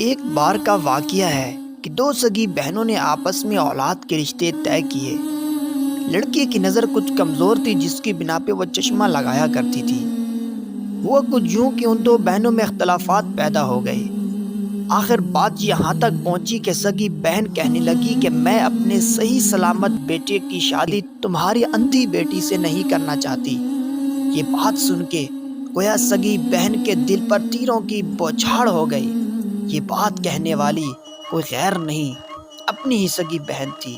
ایک بار کا واقعہ ہے کہ دو سگی بہنوں نے آپس میں اولاد کے رشتے طے کیے۔ لڑکی کی نظر کچھ کمزور تھی، جس کی بنا پہ وہ چشمہ لگایا کرتی تھی۔ ہوا کچھ یوں کہ ان دو بہنوں میں اختلافات پیدا ہو گئے۔ آخر بات یہاں تک پہنچی کہ سگی بہن کہنے لگی کہ میں اپنے صحیح سلامت بیٹے کی شادی تمہاری اندھی بیٹی سے نہیں کرنا چاہتی۔ یہ بات سن کے گویا سگی بہن کے دل پر تیروں کی بوچھاڑ ہو گئی۔ یہ بات کہنے والی کوئی غیر نہیں، اپنی ہی سگی بہن تھی۔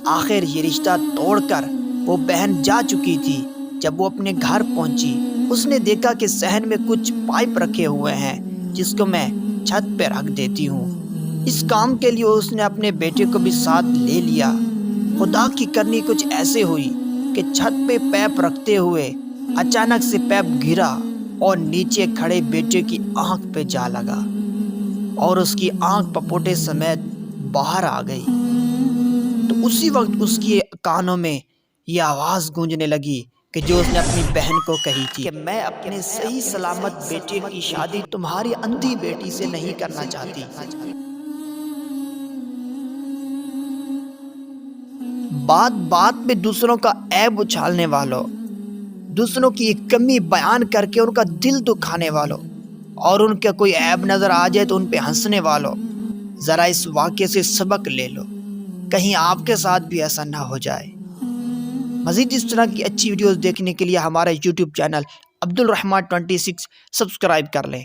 آخر یہ رشتہ توڑ کر وہ بہن جا چکی تھی۔ جب وہ اپنے گھر پہنچی، اس نے دیکھا کہ صحن میں کچھ پائپ رکھے ہوئے ہیں، جس کو میں چھت پہ رکھ دیتی ہوں۔ اس کام کے لیے اس نے اپنے بیٹے کو بھی ساتھ لے لیا۔ خدا کی کرنی کچھ ایسے ہوئی کہ چھت پہ پیپ رکھتے ہوئے اچانک سے پیپ گرا اور نیچے کھڑے بیٹے کی آنکھ پہ جا لگا اور اس کی آنکھ پپوٹے سمیت باہر آ گئی۔ تو اسی وقت اس کی کانوں میں یہ آواز گونجنے لگی کہ جو اس نے اپنی بہن کو کہی تھی کہ میں اپنے صحیح سلامت بیٹے کی شادی تمہاری اندھی بیٹی سے نہیں کرنا چاہتی۔ بات بات میں دوسروں کا عیب اچھالنے والوں، دوسروں کی ایک کمی بیان کر کے ان کا دل دکھانے والوں، اور ان کا کوئی عیب نظر آ جائے تو ان پہ ہنسنے والوں، ذرا اس واقعے سے سبق لے لو، کہیں آپ کے ساتھ بھی ایسا نہ ہو جائے۔ مزید اس طرح کی اچھی ویڈیوز دیکھنے کے لیے ہمارا یوٹیوب چینل عبدالرحمن 26 سبسکرائب کر لیں۔